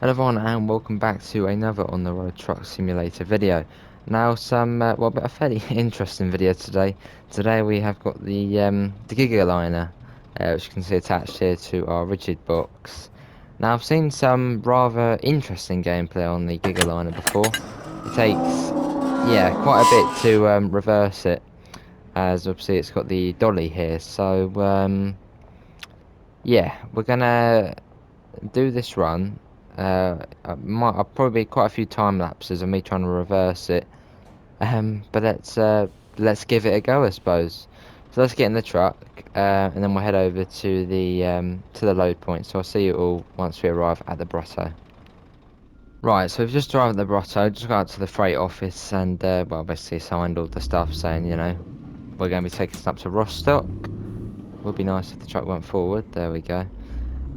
Hello everyone and welcome back to another on the road truck simulator video. Now well, a fairly interesting video today. Today we have got the Gigaliner, which you can see attached here to our rigid box. Now I've seen some rather interesting gameplay on the Gigaliner before. It takes, yeah, quite a bit to reverse it, as obviously it's got the dolly here. So yeah, we're gonna do this run. I'll probably be quite a few time lapses of me trying to reverse it. But let's give it a go, I suppose. So let's get in the truck, and then we'll head over to the load point. So I'll see you all once we arrive at the Grotto. Right, so we've just arrived at the Grotto. Just got out to the freight office and well, basically signed all the stuff saying, you know, we're going to be taking this up to Rostock. Would be nice if the truck went forward. There we go.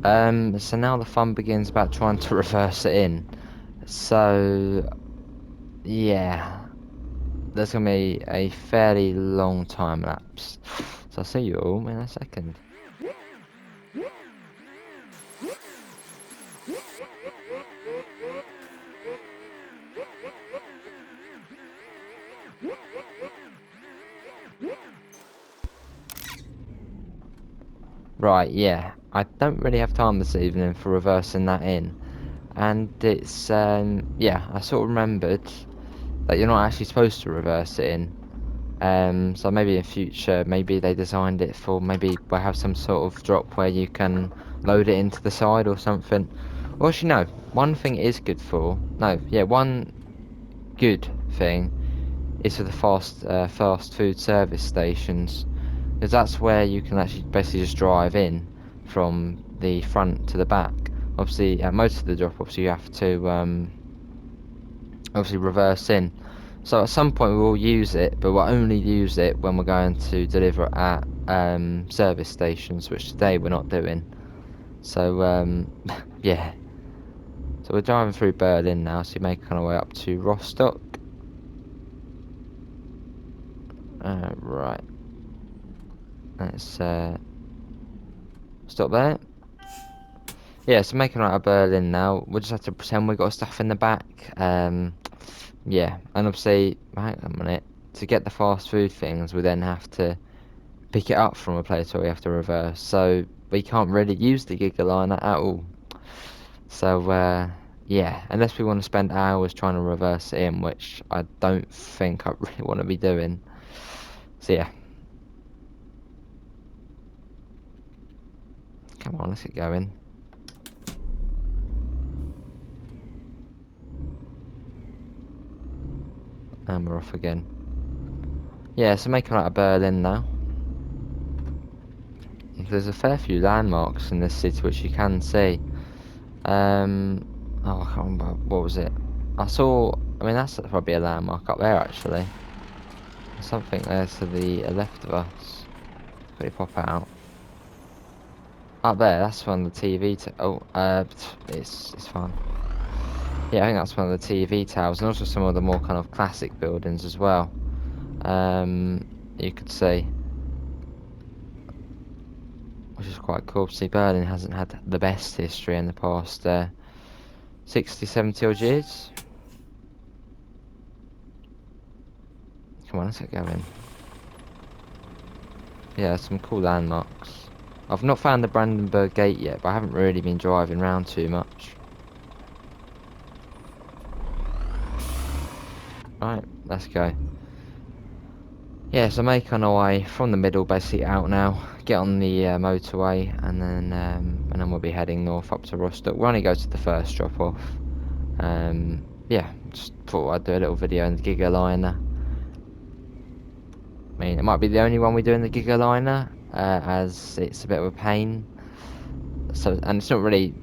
So now the fun begins about trying to reverse it in. So, yeah, there's gonna be a fairly long time lapse. So I'll see you all in a second. Right, yeah, I don't really have time this evening for reversing that in. And it's, yeah, I sort of remembered that you're not actually supposed to reverse it in. So maybe in future, maybe they designed it for, maybe we'll have some sort of drop where you can load it into the side or something. Well, actually, no. One thing it is good for, no, yeah, one good thing is for the fast food service stations, because that's where you can actually basically just drive in from the front to the back. Obviously, at most of the drop-offs, you have to obviously reverse in. So at some point we will use it, but we'll only use it when we're going to deliver at service stations, which today we're not doing. So yeah. So we're driving through Berlin now, so we make our way up to Rostock. Right. Let's stop there. Yeah, so making out of Berlin now. We'll just have to pretend we got stuff in the back. Yeah, and obviously, hang on a minute. To get the fast food things, we then have to pick it up from a place where we have to reverse. So we can't really use the Gigaliner at all. So yeah, unless we want to spend hours trying to reverse it in, which I don't think I really want to be doing. So yeah, come on, let's get going. And we're off again. Yeah, so making out of Berlin now. There's a fair few landmarks in this city which you can see. Oh, I can't remember, what was it? I mean, that's probably a landmark up there actually. There's something there to the left of us. Quickly pop out. Up there, that's one of the TV. It's fine. Yeah, I think that's one of the TV towers, and also some of the more kind of classic buildings as well. You could see, which is quite cool. See, Berlin hasn't had the best history in the past 60, 70 odd years. Come on, let's get going. Yeah, some cool landmarks. I've not found the Brandenburg Gate yet, but I haven't really been driving around too much. Right, let's go. Yeah, so making our way from the middle, basically out now. Get on the motorway, and then we'll be heading north up to Rostock. We'll only go to the first drop off. Yeah, just thought I'd do a little video in the Gigaliner. I mean, it might be the only one we do in the Gigaliner, as it's a bit of a pain. So, and it's not really,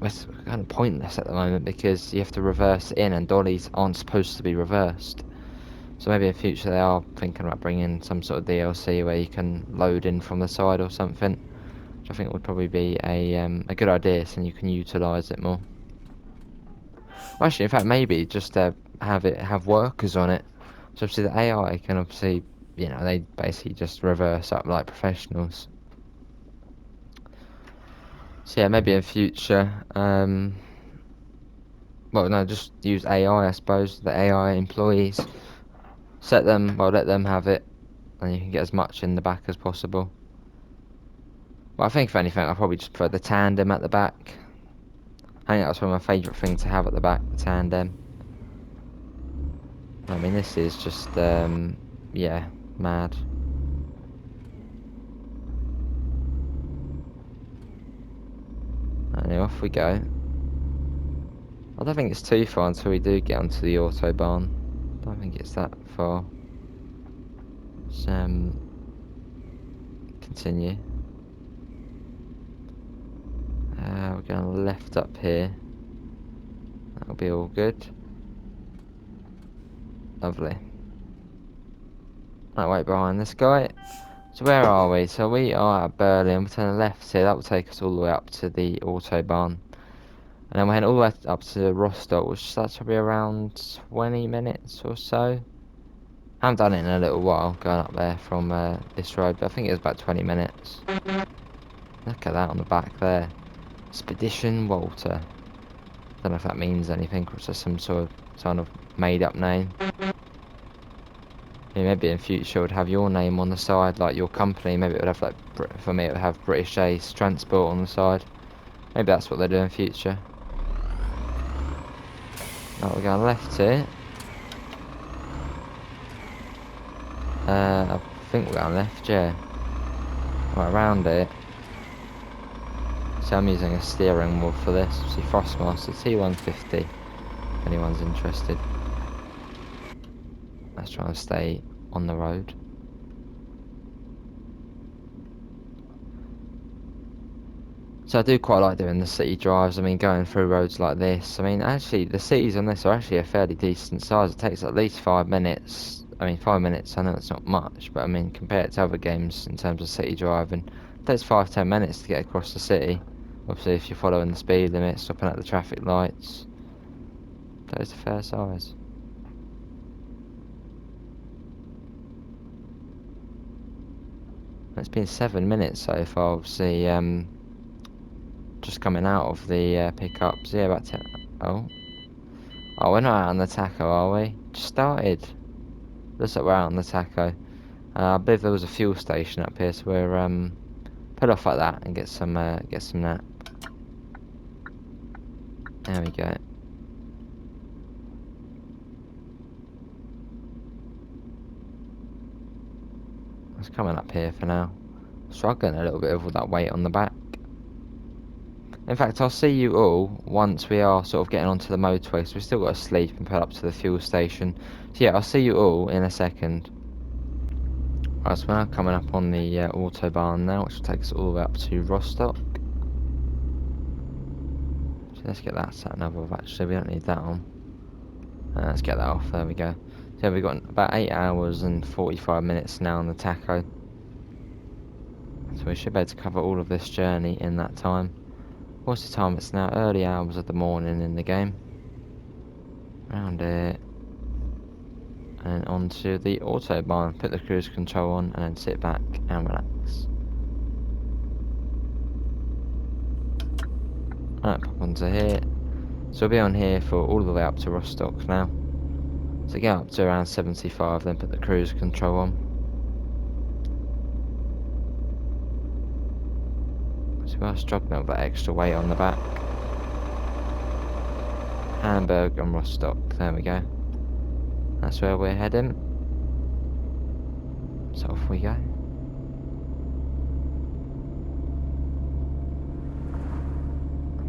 it's kind of pointless at the moment because you have to reverse it in, and dollies aren't supposed to be reversed. So maybe in future they are thinking about bringing some sort of DLC where you can load in from the side or something, which I think would probably be a good idea, so you can utilise it more. Well, actually, in fact, maybe just have workers on it. So obviously the AI can obviously, you know, they basically just reverse up like professionals. So yeah, maybe in future, Well, no, just use AI, I suppose. The AI employees. Set them, well, let them have it, and you can get as much in the back as possible. Well, I think if anything, I'll probably just put the tandem at the back. I think that's one of my favourite things to have at the back, the tandem. I mean, this is just, yeah, mad. And off we go. I don't think it's too far until we do get onto the autobahn. I don't think it's that far. Let's, continue. We're going left up here. That'll be all good. Lovely. Right, wait behind this guy. So where are we? So we are at Berlin. We're turning left here. That will take us all the way up to the autobahn. And then we're heading all the way up to Rostock, which that's probably around 20 minutes or so. I haven't done it in a little while, going up there from this road, but I think it was about 20 minutes. Look at that on the back there. Expedition Walter. Don't know if that means anything, or it's just some sort of made up name. Yeah, maybe in future it would have your name on the side, like your company. Maybe it would have, like, for me it would have British Ace Transport on the side. Maybe that's what they do in future. Oh, we're going left here. I think we're going left, yeah. Right, around it. So I'm using a steering wheel for this. See, Frostmaster T150, if anyone's interested. Let's try and stay on the road. So I do quite like doing the city drives. I mean, going through roads like this. I mean, actually, the cities on this are actually a fairly decent size. It takes at least 5 minutes. I mean, 5 minutes, I know it's not much, but I mean, compared to other games in terms of city driving, it takes 5-10 minutes to get across the city. Obviously, if you're following the speed limit, stopping at the traffic lights, that is a fair size. It's been 7 minutes so far, obviously, just coming out of the pickups. Yeah, about 10. Oh. Oh, we're not out on the taco, are we? Just started. Looks like we're out on the taco. I believe there was a fuel station up here, so we're put off like that and get some nap. There we go. It's coming up here for now. Struggling a little bit with all that weight on the back. In fact, I'll see you all once we are sort of getting onto the motorway, so we've still got to sleep and pull up to the fuel station. So yeah, I'll see you all in a second. Right, so we're now coming up on the autobahn now, which will take us all the way up to Rostock. So let's get that sat nav off, actually, we don't need that on. Let's get that off, there we go. So we've got about 8 hours and 45 minutes now on the taco. So we should be able to cover all of this journey in that time. What's the time? It's now early hours of the morning in the game. Round it. And onto the autobahn. Put the cruise control on and then sit back and relax. Right, pop onto here. So we'll be on here for all the way up to Rostock now. So get up to around 75, then put the cruise control on. So we are struggling with that extra weight on the back. Hamburg and Rostock, there we go. That's where we're heading. So off we go. I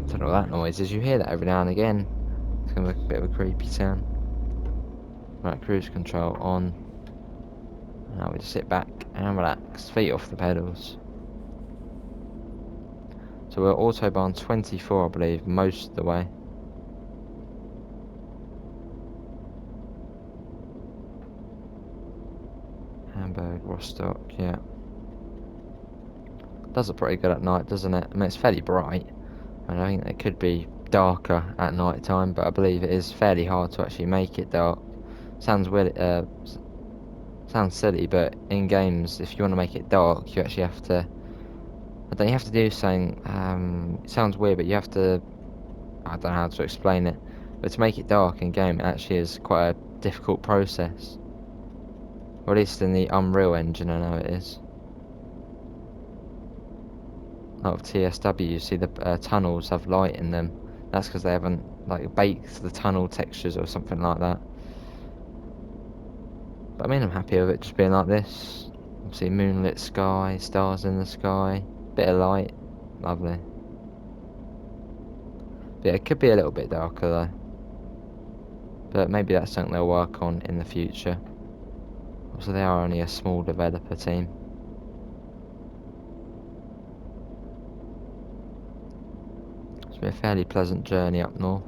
don't know what that noise is. You hear that every now and again. It's gonna be a bit of a creepy sound. Right, cruise control on. Now we just sit back and relax. Feet off the pedals. So we're autobahn 24, I believe, most of the way. Hamburg, Rostock, yeah. Does look pretty good at night, doesn't it? I mean, it's fairly bright. And I think it could be darker at night time, but I believe it is fairly hard to actually make it dark. Sounds weird, sounds silly, but in games, if you want to make it dark, you actually have to. I don't. You have to do something. It sounds weird, but you have to. I don't know how to explain it. But to make it dark in game, it actually is quite a difficult process. Or at least in the Unreal Engine, I know it is. A lot of TSW, you see the tunnels have light in them. That's because they haven't like baked the tunnel textures or something like that. But I mean, I'm happy with it just being like this. Obviously, moonlit sky, stars in the sky, bit of light, lovely. But yeah, it could be a little bit darker though. But maybe that's something they'll work on in the future. Also, they are only a small developer team. It's been a fairly pleasant journey up north.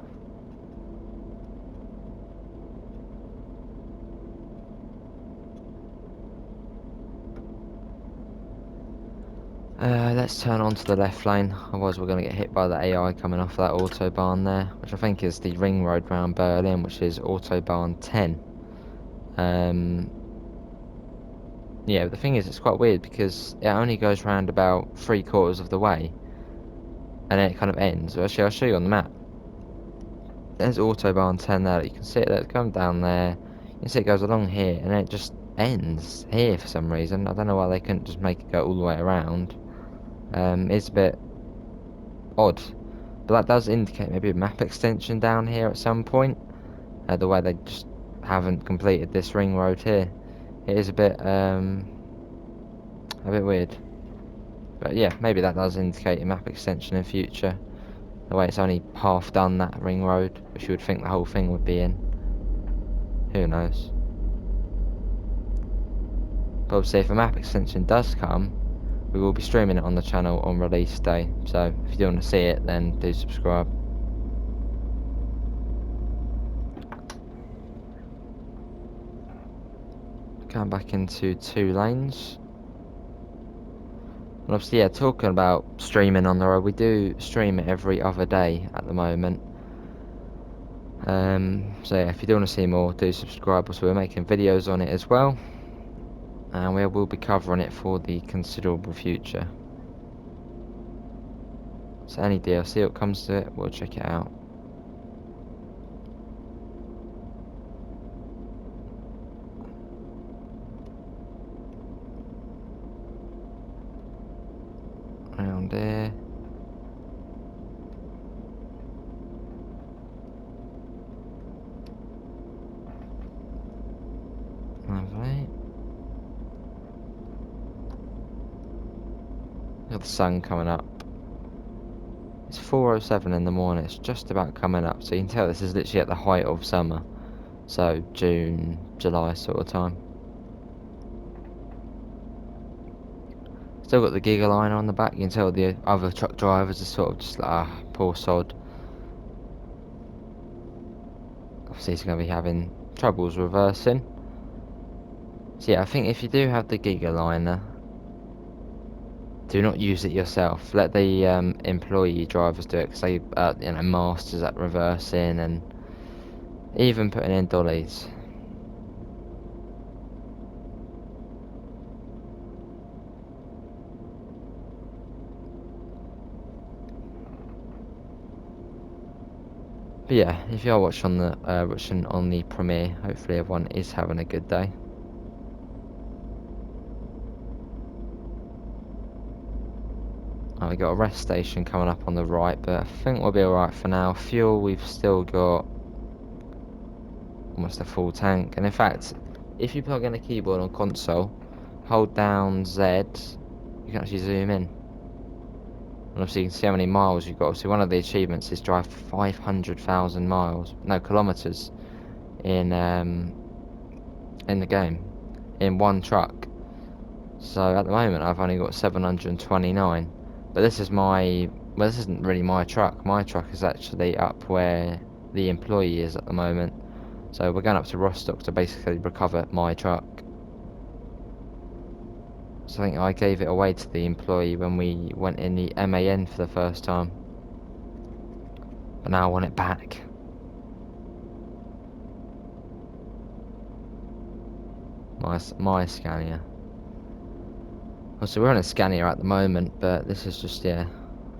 Let's turn onto the left lane, otherwise we're going to get hit by the AI coming off that autobahn there, which I think is the ring road round Berlin, which is autobahn 10. Yeah, but the thing is, it's quite weird because it only goes round about 3/4 of the way, and then it kind of ends. Actually, I'll show you on the map. There's autobahn 10 there. You can see it. Let's come down there. You can see it goes along here, and then it just ends here for some reason. I don't know why they couldn't just make it go all the way around. It's a bit odd, but that does indicate maybe a map extension down here at some point. The way they just haven't completed this ring road here. It is a bit weird. But yeah, maybe that does indicate a map extension in future. The way it's only half done, that ring road, which you would think the whole thing would be in. Who knows? But obviously if a map extension does come, we will be streaming it on the channel on release day. So if you do want to see it, then do subscribe. Going back into 2 lanes. And obviously, yeah, talking about streaming on the road, we do stream it every other day at the moment. So yeah, if you do want to see more, do subscribe. So we're making videos on it as well, and we will be covering it for the considerable future. So any DLC that comes to it, we'll check it out. Around here. Lovely. Got the sun coming up. It's 4:07 in the morning. It's just about coming up, so you can tell this is literally at the height of summer. So June, July sort of time. Still got the Gigaliner on the back. You can tell the other truck drivers are sort of just like, ah, poor sod. Obviously he's going to be having troubles reversing. So yeah, I think if you do have the Gigaliner, do not use it yourself. Let the employee drivers do it, because they, masters at reversing and even putting in dollies. But yeah, if you are watching on the premiere, hopefully everyone is having a good day. We got a rest station coming up on the right, but I think we'll be alright for now. Fuel, we've still got almost a full tank. And in fact, if you plug in a keyboard on console, hold down Z, you can actually zoom in. And obviously you can see how many miles you've got. Obviously one of the achievements is drive 500,000 miles, no, kilometers in the game, in one truck. So at the moment I've only got 729. But this is well, this isn't really my truck. My truck is actually up where the employee is at the moment. So we're going up to Rostock to basically recover my truck. So I think I gave it away to the employee when we went in the MAN for the first time. But now I want it back. My Scania. So we're on a Scania at the moment, but this is just, yeah,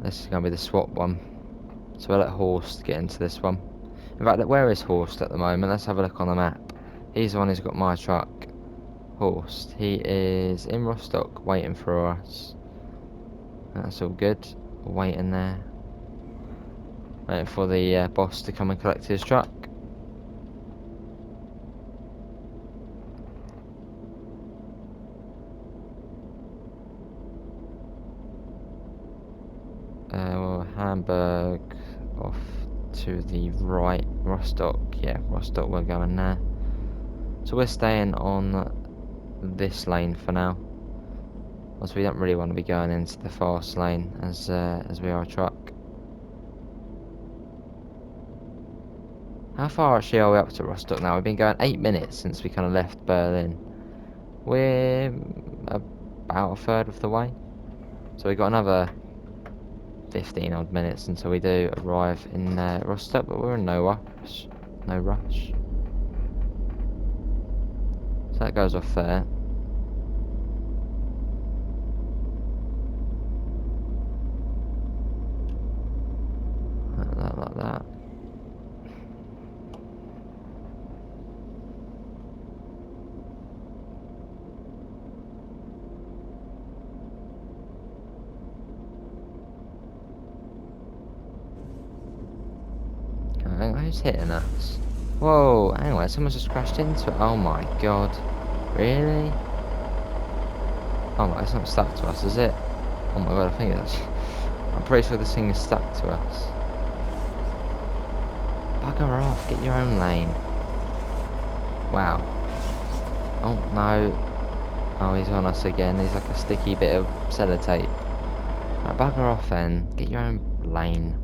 this is going to be the swap one. So we'll let Horst get into this one. In fact, where is Horst at the moment? Let's have a look on the map. He's the one who's got my truck. Horst. He is in Rostock waiting for us. That's all good. Waiting there. Waiting for the boss to come and collect his truck. Well, Hamburg off to the right. Rostock. Yeah, Rostock, we're going there. So we're staying on this lane for now. As we don't really want to be going into the fast lane as we are a truck. How far actually are we up to Rostock now? We've been going 8 minutes since we kind of left Berlin. We're about a third of the way. So we've got another 15 odd minutes until we do arrive in Rostock, but we're in no rush. No rush. So that goes off there. Like that. Who's hitting us? Whoa, hang on, someone's just crashed into it. Oh my god. Really? Oh my, it's not stuck to us, is it? Oh my god, I think it's... I'm pretty sure this thing is stuck to us. Bugger off, get your own lane. Wow. Oh no. Oh, he's on us again. He's like a sticky bit of sellotape. Right, bugger off then. Get your own lane.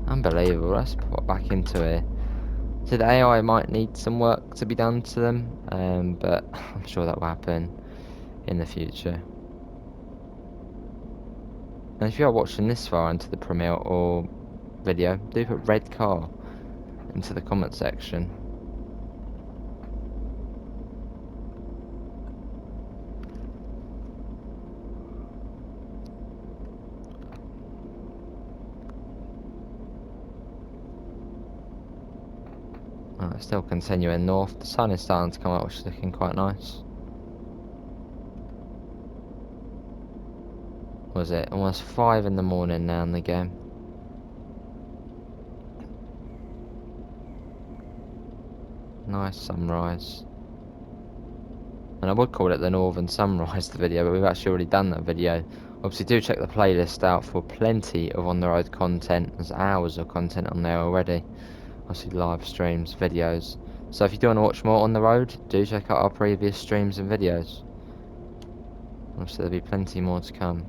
Unbelievable. Let's put back into here. So the AI might need some work to be done to them, but I'm sure that will happen in the future. And if you are watching this far into the premiere or video, do put red car into the comment section. Still continuing north. The sun is starting to come out, which is looking quite nice. Was it almost 5 in the morning now in the game? Nice sunrise. And I would call it the Northern Sunrise, the video, but we've actually already done that video. Obviously, do check the playlist out for plenty of on-the-road content. There's hours of content on there already. Obviously, live streams, videos. So if you do want to watch more on the road, do check out our previous streams and videos. Obviously, there'll be plenty more to come.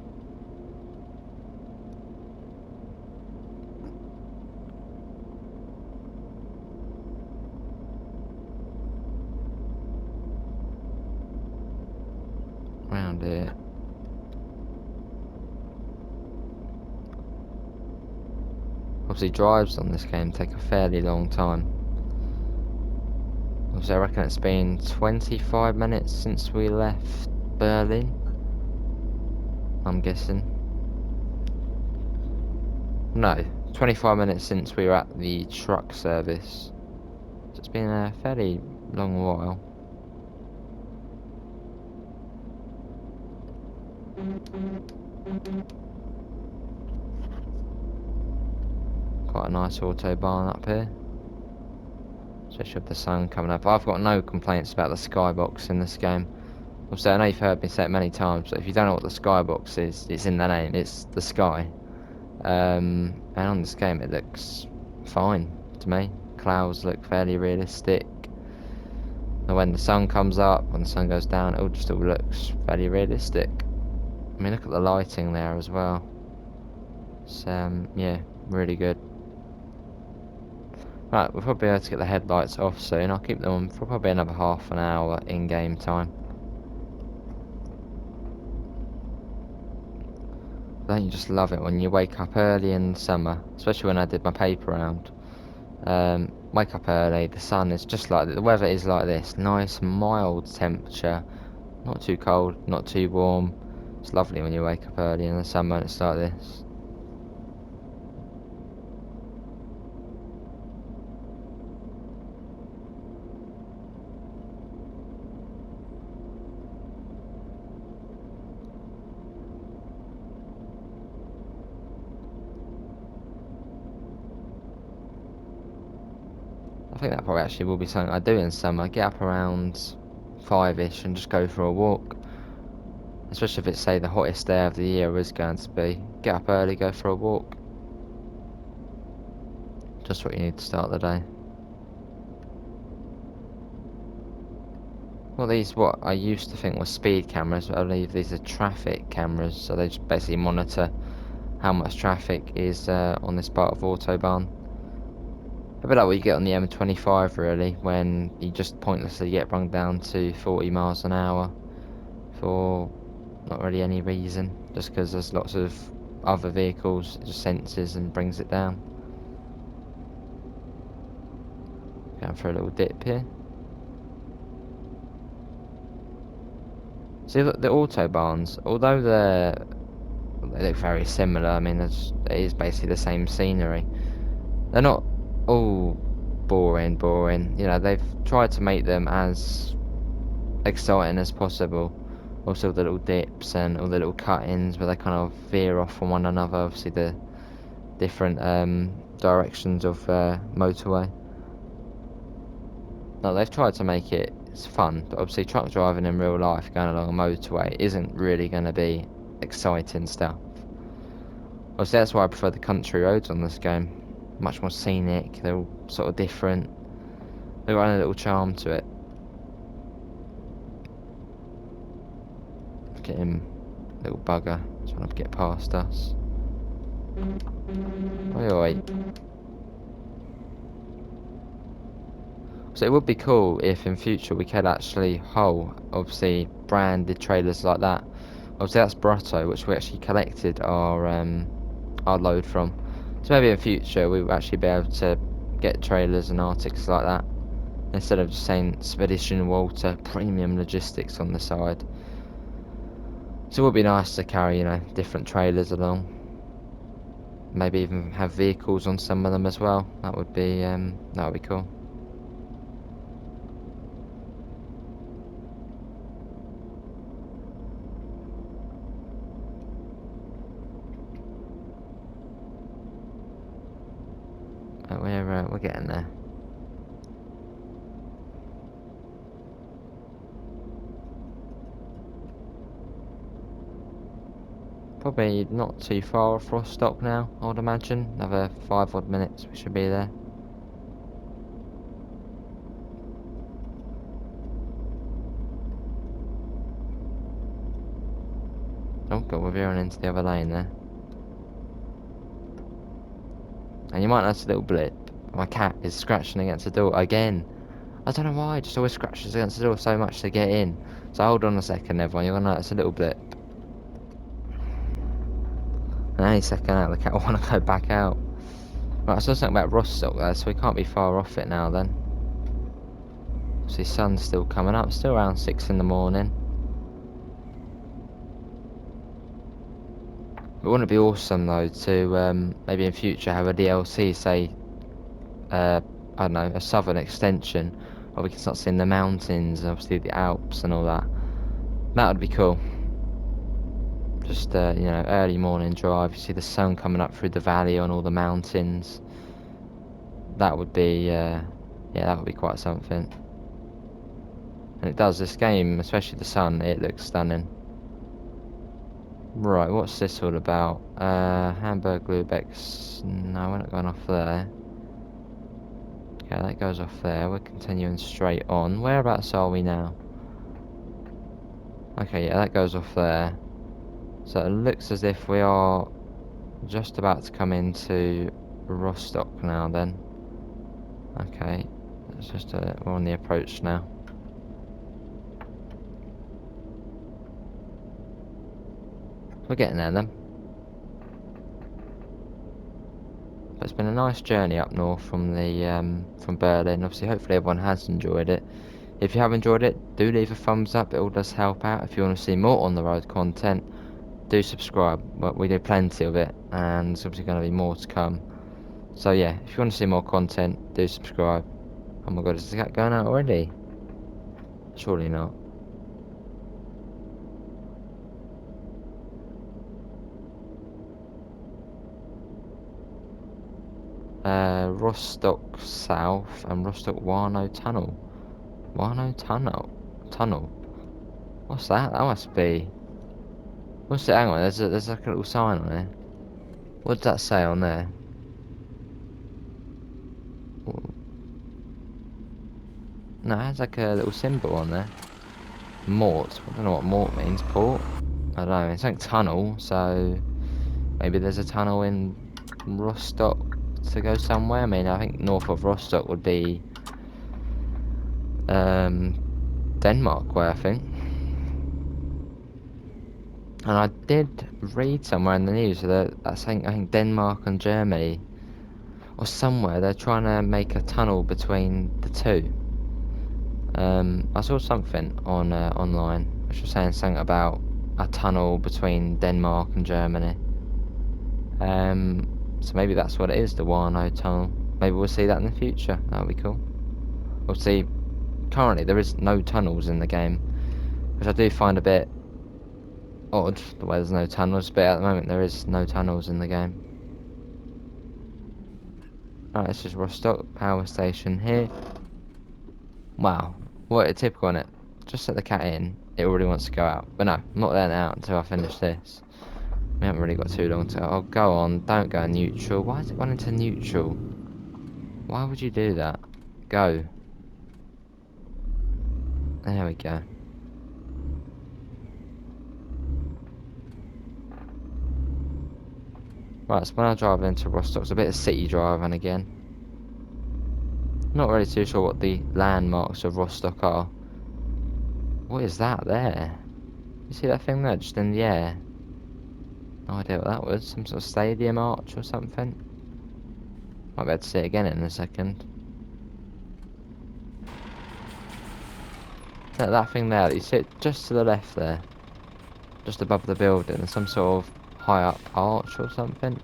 Around here. Obviously, drives on this game take a fairly long time. Obviously, I reckon it's been 25 minutes since we left Berlin. I'm guessing. No, 25 minutes since we were at the truck service. So it's been a fairly long while. Quite a nice autobahn up here. Especially with the sun coming up. I've got no complaints about the skybox in this game. Obviously, I know you've heard me say it many times, but if you don't know what the skybox is, it's in the name. It's the sky. And on this game, it looks fine to me. Clouds look fairly realistic. And when the sun comes up, when the sun goes down, it all just all looks fairly realistic. I mean, look at the lighting there as well. It's yeah, really good. Right, we'll probably be able to get the headlights off soon. I'll keep them on for probably another half an hour in game time. Don't you just love it when you wake up early in summer, especially when I did my paper round. Wake up early, the sun is just like the weather is like this, nice mild temperature, not too cold, not too warm. It's lovely when you wake up early in the summer and it's like this. think that probably actually will be something I do in summer. Get up around 5ish and just go for a walk. Especially if it's, say, the hottest day of the year is going to be. Get up early, go for a walk. Just what you need to start the day. Well, these, what I used to think were speed cameras, but I believe these are traffic cameras. So they just basically monitor how much traffic is on this part of Autobahn. A bit like what you get on the M25 really, when you just pointlessly get run down to 40 miles an hour for not really any reason, just because there's lots of other vehicles. It just senses and brings it down. Going for a little dip here. See, the Autobahns, although they look very similar, I mean it is basically the same scenery. They're not all boring. You know, they've tried to make them as exciting as possible. Also the little dips and all the little cut-ins where they kind of veer off from one another. Obviously the different directions of motorway. No, they've tried to make it fun, but obviously truck driving in real life going along a motorway isn't really going to be exciting stuff. Obviously that's why I prefer the country roads on this game. Much more scenic, they're all sort of different. They've got a little charm to it. Look at him, little bugger, trying to get past us. Oi oi. So it would be cool if in future we could actually haul, obviously, branded trailers like that. Obviously that's Brutto, which we actually collected our load from. So maybe in future we will actually be able to get trailers and articles like that, instead of just saying Spedition Walter Premium Logistics on the side. So it would be nice to carry, you know, different trailers along. Maybe even have vehicles on some of them as well. That would be cool. We're getting there. Probably not too far off Rostock now, I would imagine. Another 5 odd minutes, we should be there. Oh god, we're veering into the other lane there. And you might notice a little blip. My cat is scratching against the door again. I don't know why, it just always scratches against the door so much to get in. So hold on a second everyone, you're gonna notice a little blip. And any second out, the cat will want to go back out. Right, I saw something about Rostock there, so we can't be far off it now then. See, sun's still coming up, still around 6 in the morning. But wouldn't it be awesome though to maybe in future have a DLC, say, I don't know, a southern extension, where we can start seeing the mountains, obviously the Alps and all that. That would be cool. Just you know, early morning drive, you see the sun coming up through the valley on all the mountains. That would be yeah, that would be quite something. And it does, this game, especially the sun, it looks stunning. Right, what's this all about? Hamburg Lübeck's... No, we're not going off there. Okay, that goes off there. We're continuing straight on. Whereabouts are we now? Okay, yeah, that goes off there. So it looks as if we are just about to come into Rostock now then. Okay, it's just we're on the approach now. We're getting there then. But it's been a nice journey up north from the from Berlin. Obviously, hopefully everyone has enjoyed it. If you have enjoyed it, do leave a thumbs up. It all does help out. If you want to see more on the road content, do subscribe. Well, we do plenty of it, and there's obviously going to be more to come. So yeah, if you want to see more content, do subscribe. Oh my god, is the cat going out already? Surely not. Rostock South and Rostock Warnow Tunnel. Warnow Tunnel. What's that? That must be. What's it? Hang on. There's like a little sign on there. What does that say on there? No, it has like a little symbol on there. Mort. I don't know what Mort means. Port. I don't know. It's like tunnel. So maybe there's a tunnel in Rostock to go somewhere. I mean, I think north of Rostock would be Denmark way, I think. And I did read somewhere in the news that I think Denmark and Germany or somewhere they're trying to make a tunnel between the two. I saw something on online which was saying something about a tunnel between Denmark and Germany. So maybe that's what it is, the Warnow Tunnel. Maybe we'll see that in the future. That'll be cool. We'll see. Currently, there is no tunnels in the game, which I do find a bit odd, the way there's no tunnels, but at the moment there is no tunnels in the game. Alright, this is Rostock power station here. Wow, what a typical on it. Just set the cat in, it already wants to go out. But no, I'm not letting it out until I finish this. We haven't really got too long to go. Oh, go on, don't go neutral. Why is it going into neutral? Why would you do that? Go. There we go. Right, so when I drive into Rostock, it's a bit of city driving again. Not really too sure what the landmarks of Rostock are. What is that there? You see that thing there, just in the air? No idea what that was. Some sort of stadium arch or something? Might be able to see it again in a second. That thing there, you see it just to the left there. Just above the building. Some sort of high up arch or something.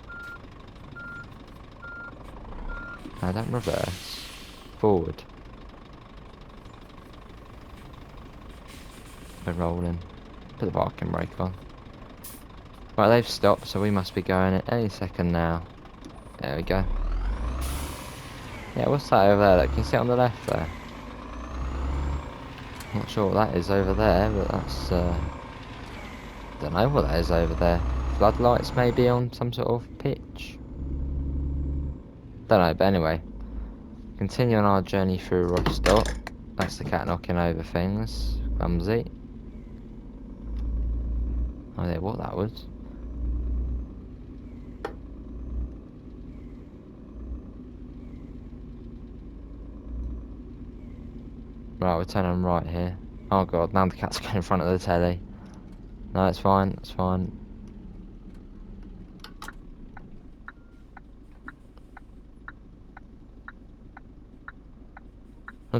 No, don't reverse. Forward. We're rolling. Put the parking brake on. Right, they've stopped, so we must be going at any second now. There we go. Yeah, what's that over there? Can you see it on the left there? Not sure what that is over there, but that's, don't know what that is over there. Floodlights maybe on some sort of pitch? Don't know, but anyway. Continuing our journey through Rostock. That's the cat knocking over things. Clumsy. No idea what that was. Right, we're turning right here. Oh god, now the cat's going in front of the telly. No, it's fine, it's fine.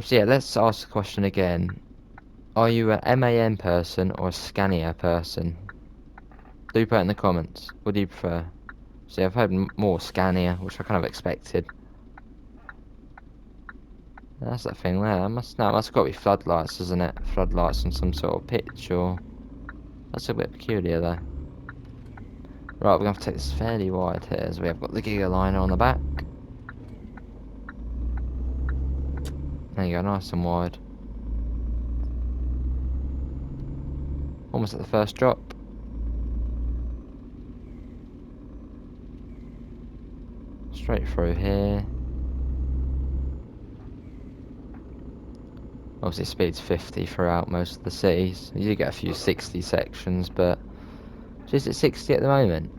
So yeah, let's ask the question again. Are you an MAN person or a Scania person? Do put it in the comments. What do you prefer? See, I've heard more Scania, which I kind of expected. That's that thing there. That must got to be floodlights, isn't it? Floodlights on some sort of pitch, or that's a bit peculiar though. Right, we're gonna have to take this fairly wide here, as we have got the Gigaliner on the back. There you go, nice and wide. Almost at the first drop. Straight through here. Obviously speed's 50 throughout most of the cities. You do get a few 60 sections, but is it 60 at the moment?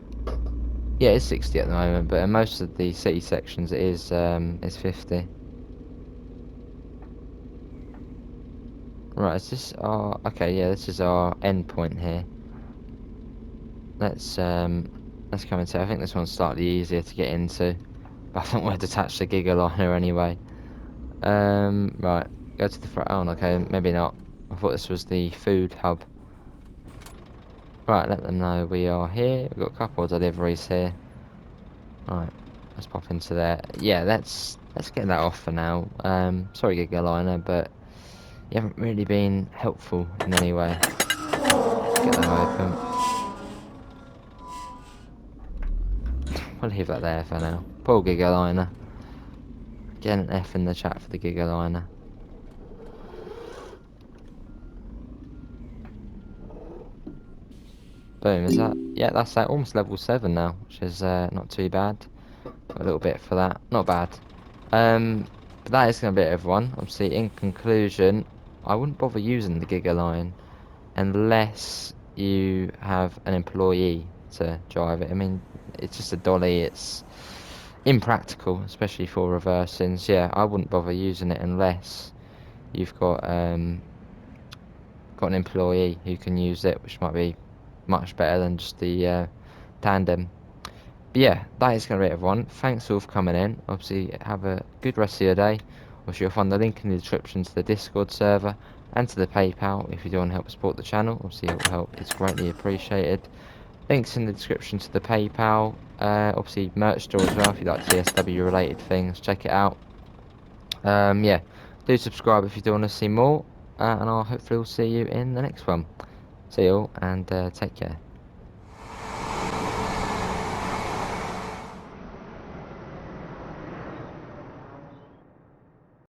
Yeah, it's 60 at the moment, but in most of the city sections it is 50. Right, is this our... Okay, yeah, this is our end point here. Let's come into... I think this one's slightly easier to get into. But I think we're detached to Gigaliner anyway. Right. Go to the front. Oh, okay, maybe not. I thought this was the food hub. Right, let them know we are here. We've got a couple of deliveries here. Right, let's pop into there. Yeah, let's get that off for now. Sorry, Gigaliner, but you haven't really been helpful in any way. Let's get them open. We'll leave that there for now. Poor Gigaliner. Get an F in the chat for the Gigaliner. Boom, is that? Yeah, that's almost level 7 now, which is not too bad. Got a little bit for that. Not bad. But that is going to be it, everyone. Obviously, in conclusion, I wouldn't bother using the Gigaline unless you have an employee to drive it. I mean, it's just a dolly. It's impractical, especially for reversing. So yeah, I wouldn't bother using it unless you've got an employee who can use it, which might be much better than just the tandem. But yeah, that is going to be it, everyone. Thanks all for coming in. Obviously, have a good rest of your day. Obviously, you'll find the link in the description to the Discord server and to the PayPal if you do want to help support the channel. Obviously, your help is greatly appreciated. Links in the description to the PayPal. Obviously, merch store as well if you like TSW related things. Check it out. Yeah, do subscribe if you do want to see more. And I'll hopefully see you in the next one. See you all and take care.